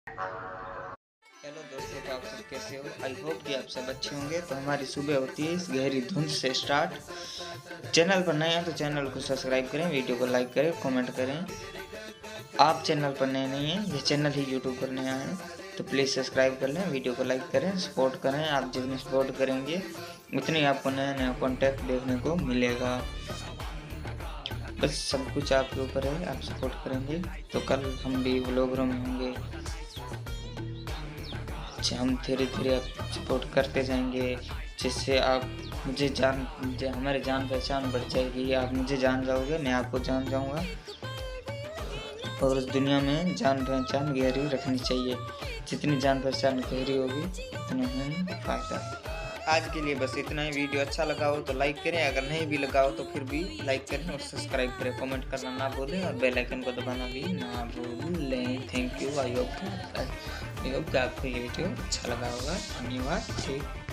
Hello दोस्तों, तो आप सब कैसे हो? आई होप कि आप सब अच्छे होंगे। तो हमारी सुबह होती है इस गहरी धुंध से स्टार्ट। चैनल पर नए हैं तो चैनल को सब्सक्राइब करें, वीडियो को लाइक करें, कमेंट करें। आप चैनल पर नए नहीं हैं, ये चैनल ही यूट्यूब पर नया है, तो प्लीज़ सब्सक्राइब कर लें, वीडियो को लाइक करें, सपोर्ट करें। आप जितनी सपोर्ट करेंगे उतनी आपको नया नया कॉन्टेंट देखने को मिलेगा। बस सब कुछ आपके ऊपर है, आप सपोर्ट करेंगे तो कल हम भी व्लॉगरों में होंगे। हम धीरे धीरे आप सपोर्ट करते जाएंगे, जिससे आप हमारे जान पहचान बढ़ जाएगी। आप मुझे जान जाओगे, मैं आपको जान जाऊंगा, और उस दुनिया में जान पहचान गहरी रखनी चाहिए। जितनी जान पहचान गहरी होगी उतना ही फायदा। आज के लिए बस इतना ही। वीडियो अच्छा लगा हो तो लाइक करें, अगर नहीं भी लगा हो तो फिर भी लाइक करें और सब्सक्राइब करें। कमेंट करना ना भूलें और बेल आइकन को दबाना भी ना भूलें। Thank you. आई होप कि आपको ये वीडियो अच्छा लगा होगा। धन्यवाद। ठीक।